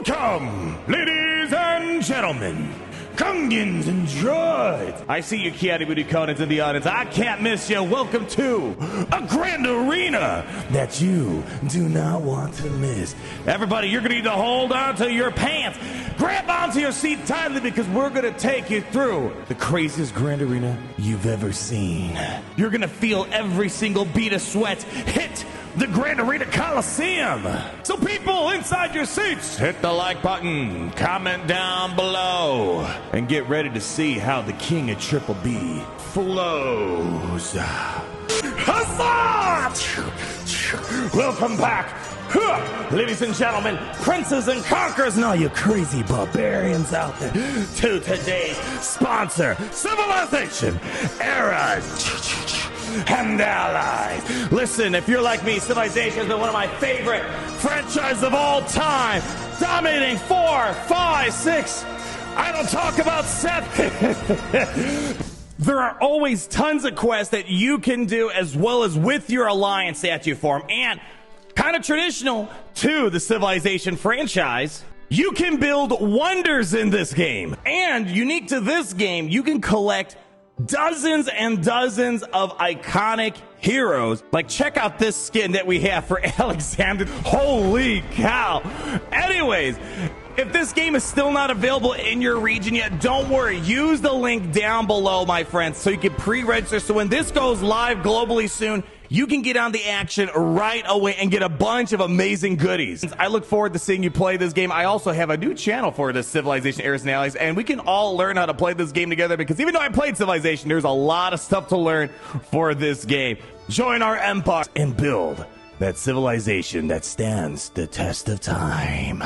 Welcome, ladies and gentlemen, Gungans and droids. I see you Kiati Booty Conans in the audience. I can't miss you. Welcome to a grand arena that you do not want to miss. Everybody, you're going to need to hold on to your pants. Grab onto your seat tightly because we're going to take you through the craziest grand arena you've ever seen. You're going to feel every single bead of sweat hit the Grand Arena Coliseum. So people inside your seats, hit the like button, comment down below, and get ready to see how the king of Triple B flows. Huzzah! Welcome back, ladies and gentlemen, princes and conquerors, and all you crazy barbarians out there, to today's sponsor, Civilization Era and allies. Listen, if you're like me, Civilization has been one of my favorite franchises of all time, dominating 4, 5, 6. I don't talk about 7. There are always tons of quests that you can do, as well as with your alliance that you form. And kind of traditional to the Civilization franchise, you can build wonders in this game. And unique to this game, you can collect dozens and dozens of iconic heroes. Like, check out this skin that we have for Alexander. Holy cow. Anyways, if this game is still not available in your region yet, don't worry. Use the link down below, my friends, so you can pre-register. So when this goes live globally soon, you can get on the action right away and get a bunch of amazing goodies. I look forward to seeing you play this game. I also have a new channel for the Civilization Eras and Allies, and we can all learn how to play this game together, because even though I played Civilization, there's a lot of stuff to learn for this game. Join our empire and build that civilization that stands the test of time.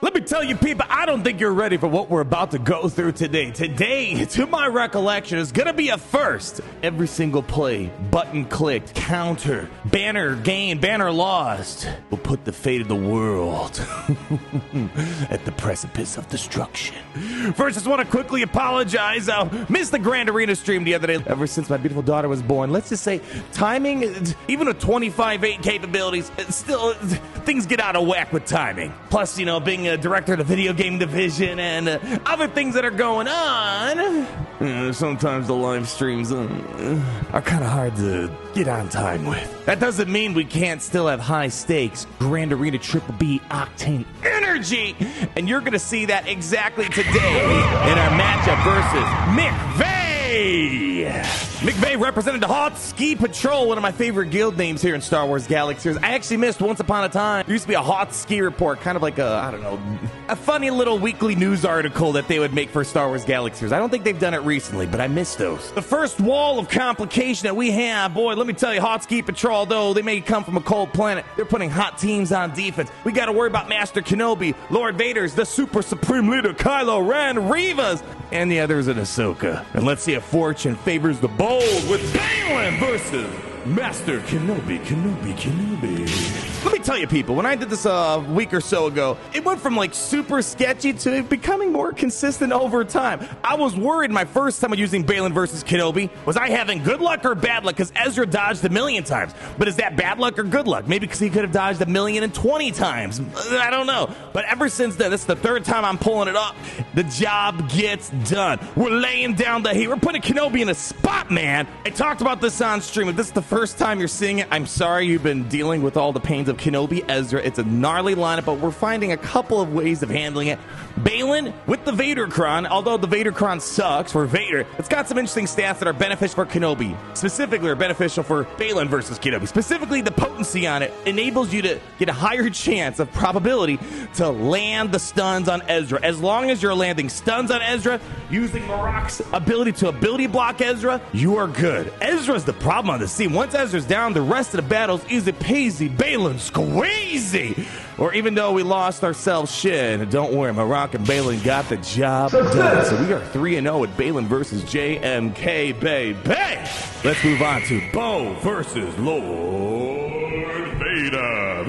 Let me tell you, people, I don't think you're ready for what we're about to go through today. Today, to my recollection, is going to be a first. Every single play, button clicked, counter, banner gained, banner lost, will put the fate of the world at the precipice of destruction. First, I just want to quickly apologize. I missed the Grand Arena stream the other day. Ever since my beautiful daughter was born, let's just say timing, even with 25.8 capabilities, still, things get out of whack with timing. Plus, you know, being a director of the video game division and other things that are going on, sometimes the live streams are kind of hard to get on time with. That doesn't mean we can't still have high stakes Grand Arena Triple B octane energy, and you're gonna see that exactly today in our matchup versus McVeigh. McVeigh represented the Hot Ski Patrol, one of my favorite guild names here in Star Wars Galaxies. I actually missed once upon a time. There used to be a Hot Ski Report, kind of like a, I don't know, a funny little weekly news article that they would make for Star Wars Galaxies. I don't think they've done it recently, but I missed those. The first wall of complication that we have, boy, let me tell you, Hot Ski Patrol, though they may come from a cold planet, they're putting hot teams on defense. We got to worry about Master Kenobi, Lord Vader's, the Super Supreme Leader Kylo Ren, Rivas, and the others in Ahsoka. And let's see if fortune favors the bold with Balin versus Master Kenobi. Let me tell you, people, when I did this a week or so ago, it went from like super sketchy to becoming more consistent over time. I was worried my first time using Balin versus Kenobi. Was I having good luck or bad luck? Because Ezra dodged 1,000,000 times. But is that bad luck or good luck? Maybe because he could have dodged 1,020 times. I don't know. But ever since then, this is the third time I'm pulling it up. The job gets done. We're laying down the heat. We're putting Kenobi in a spot, man. I talked about this on stream. If this is the first time you're seeing it, I'm sorry you've been dealing with all the pains of Kenobi, Ezra. It's a gnarly lineup, but we're finding a couple of ways of handling it. Balin with the Vadercron, although the Vadercron sucks for Vader, it's got some interesting stats that are beneficial for Kenobi. Specifically are beneficial for Balin versus Kenobi. Specifically, the potency on it enables you to get a higher chance of probability to land the stuns on Ezra. As long as you're landing stuns on Ezra, using Marok's ability to ability block Ezra, you are good. Ezra's the problem on this team. Once Ezra's down, the rest of the battle's easy peasy, Balin squeezy. Or even though we lost ourselves shit, don't worry, Marok and Balin got the job done. So we are 3-0 with Balin versus JMK, baby. Let's move on to Bo versus Lord Vader.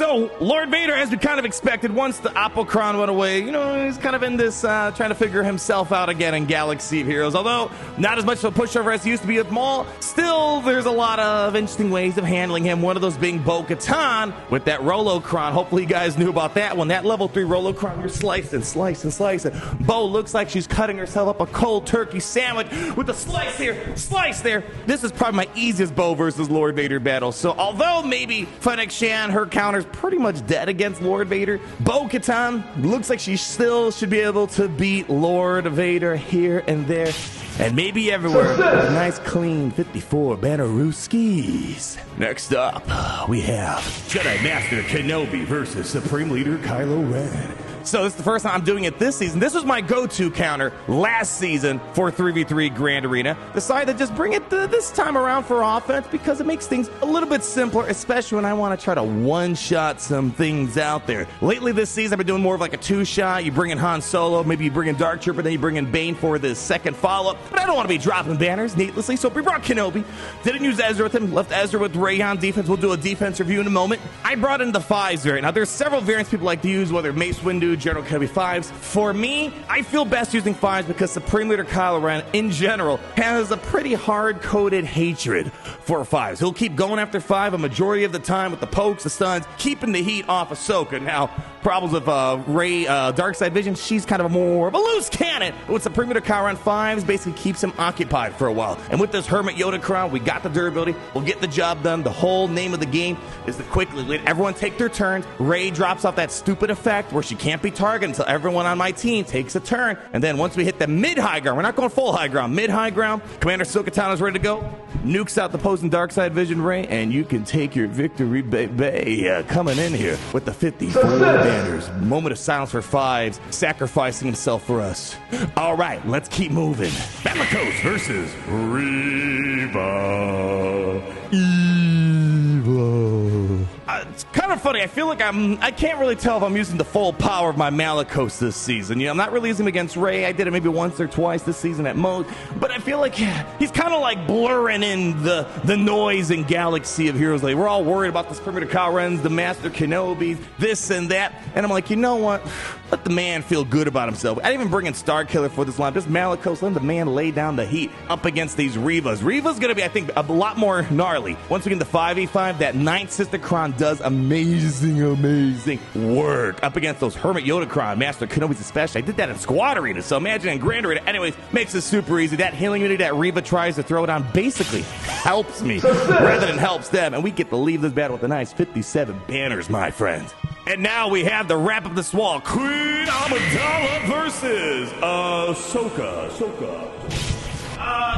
So, Lord Vader, as we kind of expected, once the Apocron went away, you know, he's kind of in this, trying to figure himself out again in Galaxy of Heroes. Although, not as much of a pushover as he used to be with Maul, still, there's a lot of interesting ways of handling him. One of those being Bo-Katan with that Rolocron. Hopefully you guys knew about that one. That level 3 Rolocron, you're slicing. Bo looks like she's cutting herself up a cold turkey sandwich with a slice here, slice there. This is probably my easiest Bo versus Lord Vader battle. So, although maybe Fennec Shan, her counter's pretty much dead against Lord Vader, Bo-Katan looks like she still should be able to beat Lord Vader here and there, and maybe everywhere. A nice clean 54 Bannerooskis. Next up, we have Jedi Master Kenobi versus Supreme Leader Kylo Ren. So this is the first time I'm doing it this season. This was my go-to counter last season for 3v3 Grand Arena. Decided to just bring it this time around for offense because it makes things a little bit simpler, especially when I want to try to one-shot some things out there. Lately this season, I've been doing more of like a two-shot. You bring in Han Solo, maybe you bring in Dark Trooper, then you bring in Bane for the second follow-up. But I don't want to be dropping banners needlessly, so we brought Kenobi. Didn't use Ezra with him, left Ezra with Rey on defense. We'll do a defense review in a moment. I brought in the 5s variant. Now, there's several variants people like to use, whether Mace Windu, General Kenobi 5s. For me, I feel best using 5s because Supreme Leader Kylo Ren, in general, has a pretty hard-coded hatred for 5s. He'll keep going after 5 a majority of the time with the pokes, the stuns, keeping the heat off Ahsoka. Now, problems with Rey, Darkside Vision, she's kind of more of a loose cannon. But with Supreme Leader Kylo Ren, 5s basically keeps him occupied for a while. And with this Hermit Yoda crown, we got the durability. We'll get the job done. The whole name of the game is to quickly let everyone take their turns. Rey drops off that stupid effect where she can't be targeted until everyone on my team takes a turn. And then once we hit the mid-high ground, we're not going full high ground, mid-high ground, Commander Ahsoka is ready to go. Nukes out the opposing Darkside Vision Rey, and you can take your victory, baby. Coming in here with the 54 banners. Moment of silence for 5s, sacrificing himself for us. All right, let's keep moving. Malicos versus Reva. Evil. It's kind of funny. I feel like I can't really tell if I'm using the full power of my Malicos this season. You know, I'm not really using him against Rey. I did it maybe once or twice this season at most. But I feel like he's kind of like blurring in the noise in Galaxy of Heroes. Like, we're all worried about the Supreme Leader Kylo Ren's, the Master Kenobi, this and that. And I'm like, you know what? Let the man feel good about himself. I didn't even bring in Starkiller for this line. Just Malicos, let the man lay down the heat up against these Revas. Reva's going to be, I think, a lot more gnarly. Once we get the 5v5, that 9th Sister Kron does amazing work up against those Hermit Yoda Kron, Master Kenobi's especially. I did that in Squad Arena, so imagine in Grand Arena. Anyways, makes it super easy. That healing unity that Reva tries to throw down basically helps me rather than helps them, and we get to leave this battle with a nice 57 banners, my friends. And now we have the wrap up the swall. Queen Amidala versus Ahsoka.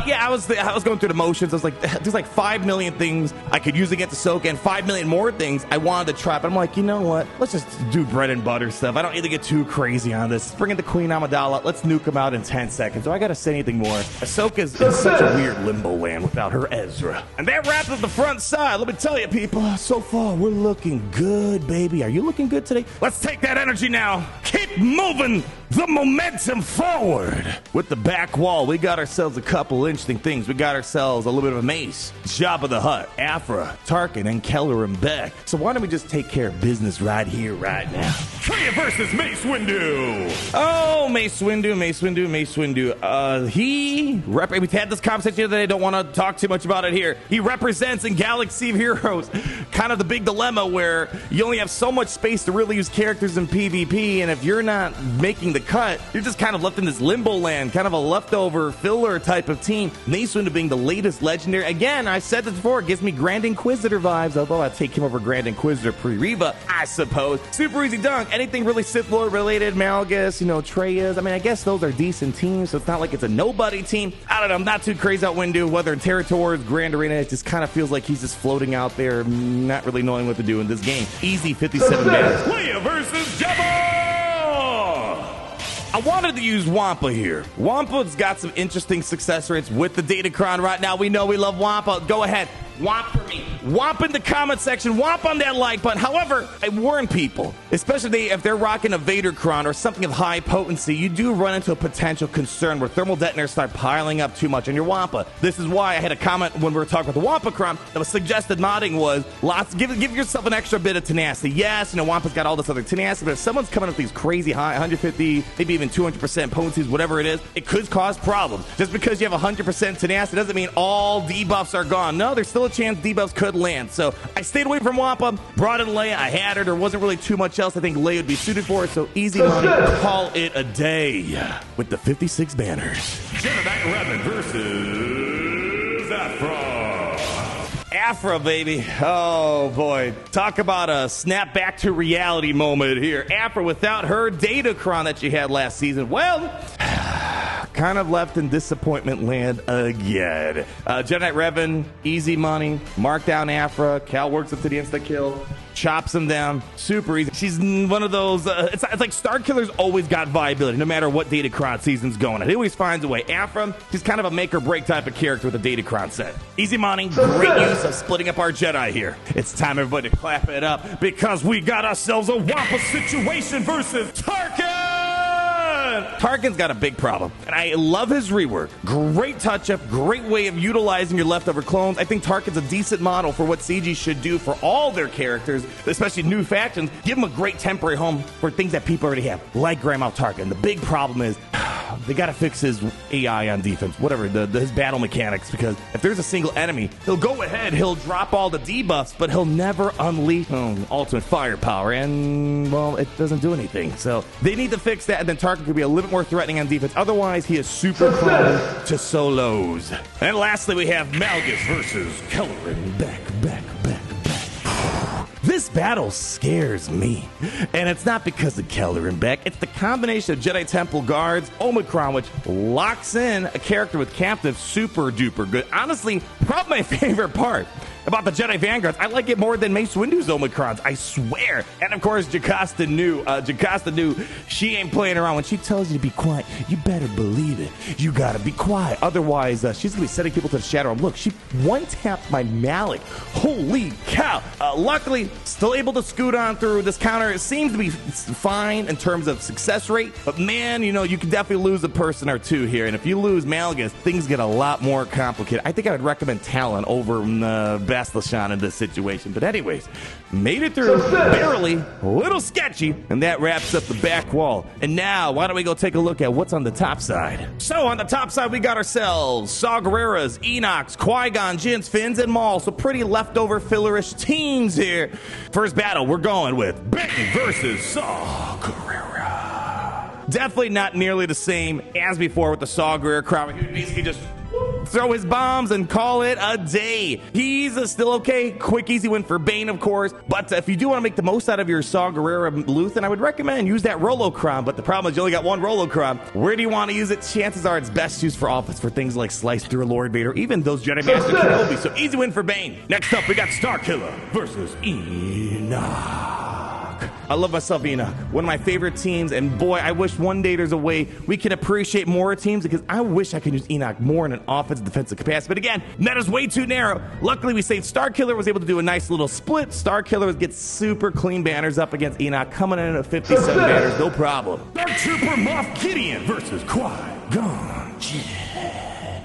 Yeah, I was going through the motions. I was like, there's like 5 million things I could use against Ahsoka and 5 million more things I wanted to try. But I'm like, you know what? Let's just do bread and butter stuff. I don't need to get too crazy on this. Bring in the Queen Amidala. Let's nuke him out in 10 seconds. Do I got to say anything more? Ahsoka's in such a weird limbo land without her Ezra. And that wraps up the front side. Let me tell you, people, so far we're looking good, baby. Are you looking good today? Let's take that energy now. Keep moving the momentum forward. With the back wall, we got ourselves a couple interesting things. We got ourselves a little bit of a Mace, Jabba the Hutt, Afra, Tarkin, and Keller and Beck. So why don't we just take care of business right here, right now? Traya versus Mace Windu. Oh, Mace Windu. We've had this conversation the other day. I don't want to talk too much about it here. He represents in Galaxy of Heroes kind of the big dilemma where you only have so much space to really use characters in PvP, and if you're not making the cut, you're just kind of left in this limbo land, kind of a leftover filler type of team. Mace Windu being the latest legendary. Again, I said this before, it gives me Grand Inquisitor vibes, although I'd take him over Grand Inquisitor pre-Reva, I suppose. Super easy dunk. Anything really Sith Lord related, Malgus, you know, Treyas. I mean, I guess those are decent teams, so it's not like it's a nobody team. I don't know, I'm not too crazy about Windu, whether in Territories, Grand Arena, it just kind of feels like he's just floating out there, not really knowing what to do in this game. Easy 57 banners. Leia versus Jabba! I wanted to use Wampa here. Wampa's got some interesting success rates with the Datacron right now. We know we love Wampa. Go ahead. Wamp for me. whomp in the comment section, whomp on that like button. However, I warn people, especially if they're rocking a Vadercron or something of high potency, you do run into a potential concern where thermal detonators start piling up too much on your Wampa. This is why I had a comment when we were talking about the Wampacron that was suggested modding was give yourself an extra bit of tenacity. Yes, Wampa's got all this other tenacity, but if someone's coming up with these crazy high 150, maybe even 200% potencies, whatever it is, it could cause problems. Just because you have 100% tenacity doesn't mean all debuffs are gone. No, there's still a chance debuffs could land. So I stayed away from Wampa, brought in Leia. I had her. There wasn't really too much else I think Leia would be suited for, so easy money. Call it a day with the 56 banners. Jedi Revan versus Afra, baby. Oh, boy. Talk about a snap back to reality moment here. Afra, without her Datacron that she had last season, well, kind of left in disappointment land again. Jedi Revan, easy money. Mark down Afra. Cal works up to the insta-kill. Chops him down. Super easy. She's one of those, it's like Starkiller's always got viability, no matter what Datacron season's going on. He always finds a way. Afra, she's kind of a make or break type of character with a Datacron set. Easy money, great use of splitting up our Jedi here. It's time, everybody, to clap it up because we got ourselves a Wampa situation versus Tarkin! Tarkin's got a big problem, and I love his rework. Great touch-up, great way of utilizing your leftover clones. I think Tarkin's a decent model for what CG should do for all their characters, especially new factions. Give them a great temporary home for things that people already have, like Grand Moff Tarkin. The big problem is they got to fix his AI on defense, whatever, his battle mechanics, because if there's a single enemy, he'll go ahead, he'll drop all the debuffs, but he'll never unleash ultimate firepower, and, well, it doesn't do anything. So they need to fix that, and then Tarkin could be a little bit more threatening on defense. Otherwise, he is super prone to solos. And lastly, we have Malgus versus Kelleran. Back. This battle scares me, and it's not because of Kelleran Beck. It's the combination of Jedi Temple Guards, Omicron, which locks in a character with captive super duper good. Honestly, probably my favorite part about the Jedi Vanguards. I like it more than Mace Windu's Omicrons, I swear. And of course, Jocasta knew. She ain't playing around. When she tells you to be quiet, you better believe it. You gotta be quiet. Otherwise, she's gonna be sending people to the Shadow Realm. Look, she one-tapped my Malik. Holy cow. Luckily, still able to scoot on through this counter. It seems to be fine in terms of success rate, but man, you can definitely lose a person or two here. And if you lose Malgus, things get a lot more complicated. I think I would recommend Talon over Bastila in this situation. But anyways, made it through barely, a little sketchy, and that wraps up the back wall. And now, why don't we go take a look at what's on the top side? So on the top side, we got ourselves Saw Gerrera's, Enoch's, Qui-Gon, Jinn's, Finn's, and Maul. So pretty leftover fillerish teams here. First battle, we're going with Bane versus Saw Gerrera. Definitely not nearly the same as before with the Saw Gerrera crowd. He basically just throw his bombs and call it a day. He's still okay. Quick, easy win for Bane, of course. But if you do want to make the most out of your Saw Gerrera Luthen, I would recommend use that Rolocron. But the problem is you only got one Rolocron. Where do you want to use it? Chances are it's best used for offense for things like Slice through a Lord Vader, even those Jedi Master Kenobi. So easy win for Bane. Next up, we got Starkiller versus Enoch. I love myself Enoch, one of my favorite teams, and boy, I wish one day there's a way we can appreciate more teams, because I wish I could use Enoch more in an offensive defensive capacity. But again, that is way too narrow. Luckily, we saved Starkiller, was able to do a nice little split. Starkiller gets super clean banners up against Enoch, coming in at 57 banners, no problem. Dark Trooper Moff Gideon versus Qui-Gon.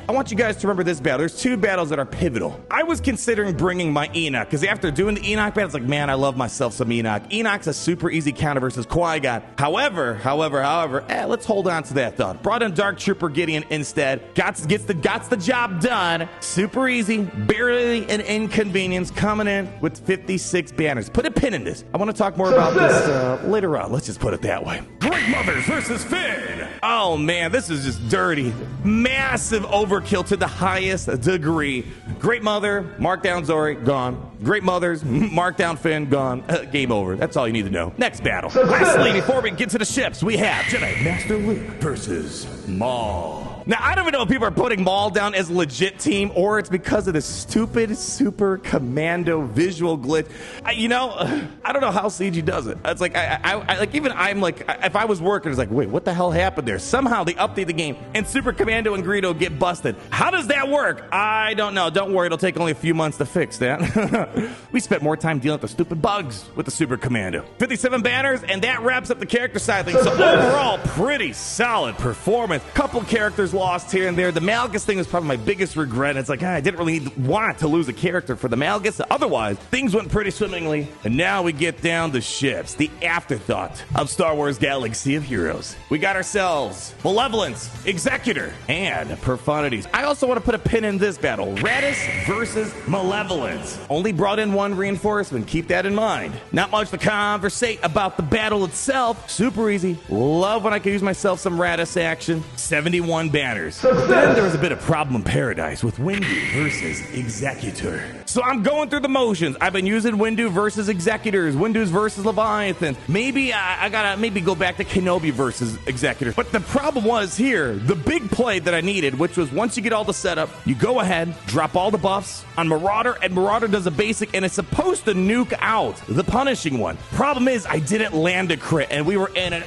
I want you guys to remember this battle. There's two battles that are pivotal. I was considering bringing my Enoch, because after doing the Enoch battle, it's like, man, I love myself some Enoch. Enoch's a super easy counter versus Qui-Gon. However, let's hold on to that thought. Brought in Dark Trooper Gideon instead. Gets the job done. Super easy, barely an inconvenience, coming in with 56 banners. Put a pin in this. I want to talk more about this later on. Let's just put it that way. Great Mothers versus Finn. Oh man, this is just dirty. Massive overkill to the highest degree. Great Mother, mark down Zori, gone. Great Mothers, mark down Finn, gone. Game over. That's all you need to know. Next battle. Lastly, before we get to the ships, we have Jedi Master Luke versus Maul. Now, I don't even know if people are putting Maul down as a legit team or it's because of this stupid Super Commando visual glitch. I don't know how CG does it. It's like, if I was working, it's like, wait, what the hell happened there? Somehow they update the game and Super Commando and Greedo get busted. How does that work? I don't know. Don't worry, it'll take only a few months to fix that. We spent more time dealing with the stupid bugs with the Super Commando. 57 banners, and that wraps up the character side thing. So overall, pretty solid performance. Couple characters lost here and there. The Malgus thing was probably my biggest regret. It's like, I didn't really want to lose a character for the Malgus. Otherwise, things went pretty swimmingly. And now we get down to ships, the afterthought of Star Wars Galaxy of Heroes. We got ourselves Malevolence, Executor, and Profanities. I also want to put a pin in this battle. Radis versus Malevolence. Only brought in one reinforcement. Keep that in mind. Not much to conversate about the battle itself. Super easy. Love when I can use myself some Radis action. 71 banners. Then there was a bit of problem in paradise with Windu versus Executor. So I'm going through the motions. I've been using Windu versus Executors, Windu's versus Leviathan. Maybe I gotta go back to Kenobi versus Executor. But the problem was here, the big play that I needed, which was once you get all the setup, you go ahead, drop all the buffs on Marauder, and Marauder does a basic, and it's supposed to nuke out the punishing one. Problem is, I didn't land a crit, and we were in an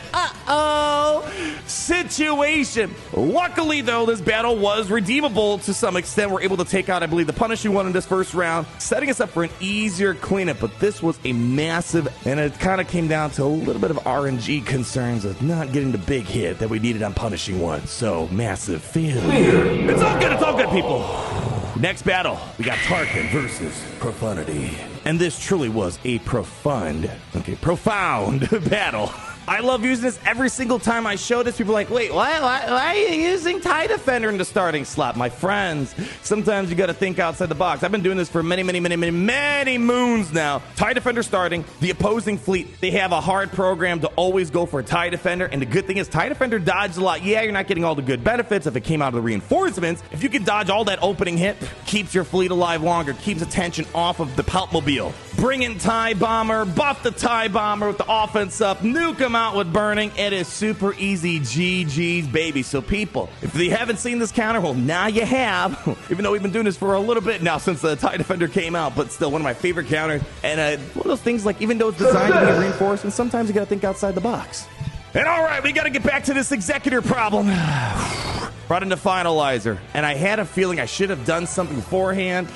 situation. Luckily, though, this battle was redeemable to some extent. We're able to take out, I believe, the punishing one in this first round, setting us up for an easier cleanup. But this was a massive, and it kind of came down to a little bit of RNG concerns of not getting the big hit that we needed on punishing one. So, massive failure. It's all good, people. Next battle, we got Tarkin versus Profanity. And this truly was a profound battle. I love using this every single time I show this. People are like, wait, why are you using TIE Defender in the starting slot? My friends, sometimes you got to think outside the box. I've been doing this for many moons now. TIE Defender starting, the opposing fleet, they have a hard program to always go for a TIE Defender. And the good thing is TIE Defender dodges a lot. Yeah, you're not getting all the good benefits if it came out of the reinforcements. If you can dodge all that opening hit, keeps your fleet alive longer, keeps attention off of the Palpmobile. Bring in TIE Bomber, buff the TIE Bomber with the offense up, nuke him out with burning. It is super easy. GG's, baby. So people, if you haven't seen this counter, well, now you have. Even though we've been doing this for a little bit now since the TIE Defender came out, but still one of my favorite counters. And one of those things, like, even though it's designed to be reinforced, and sometimes you got to think outside the box. And all right, we got to get back to this Executor problem. Brought into Finalizer, and I had a feeling I should have done something beforehand.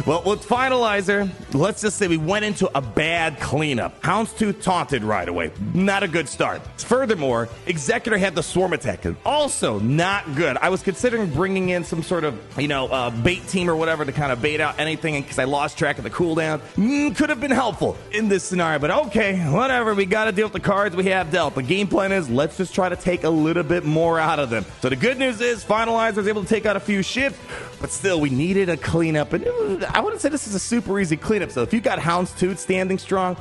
Well, with Finalizer, let's just say we went into a bad cleanup. Houndstooth taunted right away. Not a good start. Furthermore, Executor had the swarm attack. Also, not good. I was considering bringing in some sort of, bait team or whatever to kind of bait out anything because I lost track of the cooldown. Could have been helpful in this scenario, but okay, whatever. We got to deal with the cards we have dealt. The game plan is let's just try to take a little bit more out of them. So the good news is Finalizer was able to take out a few ships, but still we needed a cleanup, and I wouldn't say this is a super easy cleanup. So if you got Houndstooth standing strong,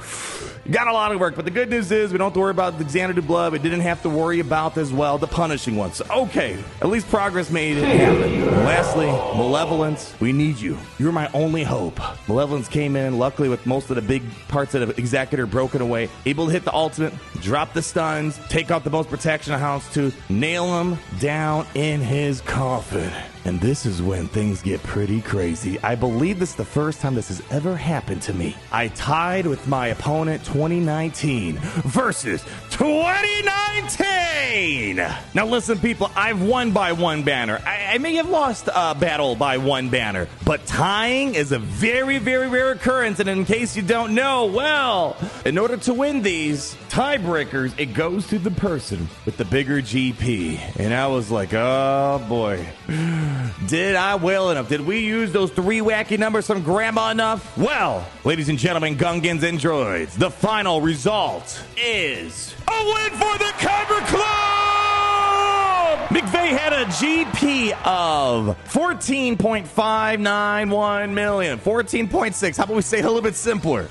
you got a lot of work. But the good news is we don't have to worry about the Xanadu Blood. We didn't have to worry about as well the punishing ones. So okay, at least progress made it happen. And lastly, Malevolence, we need you. You're my only hope. Malevolence came in luckily with most of the big parts of the Executor broken away, able to hit the ultimate, drop the stuns, take out the most protection of Houndstooth, nail him down in his coffin. And this is when things get pretty crazy. I believe this is the first time this has ever happened to me. I tied with my opponent 2019 versus 2019. Now listen, people, I've won by one banner. I may have lost a battle by one banner, but tying is a very rare occurrence. And in case you don't know, well, in order to win these tiebreakers, it goes to the person with the bigger GP. And I was like, oh boy. Did I well enough? Did we use those 3 wacky numbers from Grandma enough? Well, ladies and gentlemen, Gungans and Droids, the final result is a win for the Kyber Club! McVeigh had a GP of 14.591 million. 14.6. How about we say it a little bit simpler?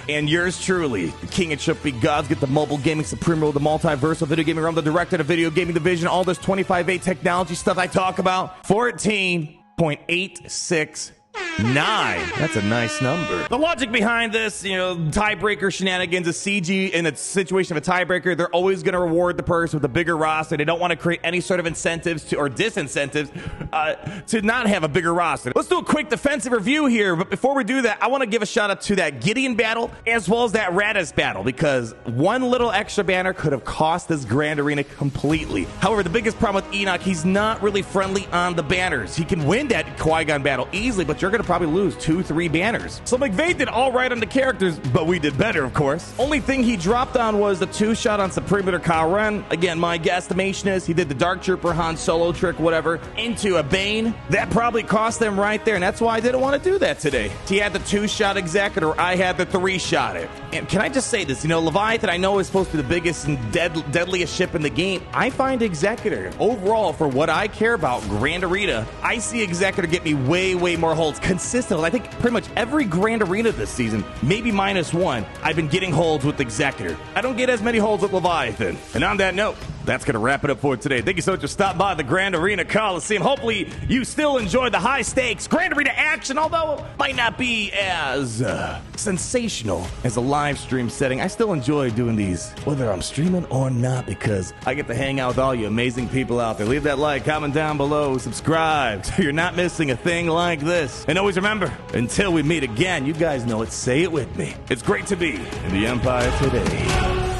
And yours truly, the king of Chuppy gods, get the mobile gaming supreme rule, the multiversal video gaming realm, the director of video gaming division, all this 25.8 technology stuff I talk about. 14.86 9. That's a nice number. The logic behind this, tiebreaker shenanigans, a CG in a situation of a tiebreaker, they're always going to reward the person with a bigger roster. They don't want to create any sort of incentives or disincentives to not have a bigger roster. Let's do a quick defensive review here, but before we do that, I want to give a shout out to that Gideon battle as well as that Radis battle, because one little extra banner could have cost this Grand Arena completely. However, the biggest problem with Enoch, he's not really friendly on the banners. He can win that Qui-Gon battle easily, but you're going to probably lose 2-3 banners. So McVeigh did all right on the characters, but we did better, of course. Only thing he dropped on was the 2-shot on Supreme Leader Kyle Ren. Again, my guesstimation is he did the Dark Trooper Han Solo trick, whatever, into a Bane. That probably cost them right there, and that's why I didn't want to do that today. He had the 2-shot Executor, I had the 3-shot it. And can I just say this, Leviathan I know is supposed to be the biggest and deadliest ship in the game. I find Executor, overall, for what I care about, Grand Arena, I see Executor get me way, way more holds consistently. I think pretty much every Grand Arena this season, maybe -1, I've been getting holds with Executor. I don't get as many holds with Leviathan. And on that note, that's going to wrap it up for today. Thank you so much for stopping by the Grand Arena Coliseum. Hopefully, you still enjoyed the high-stakes Grand Arena action, although it might not be as sensational as a live stream setting. I still enjoy doing these, whether I'm streaming or not, because I get to hang out with all you amazing people out there. Leave that like, comment down below, subscribe so you're not missing a thing like this. And always remember, until we meet again, you guys know it, say it with me. It's great to be in the Empire today.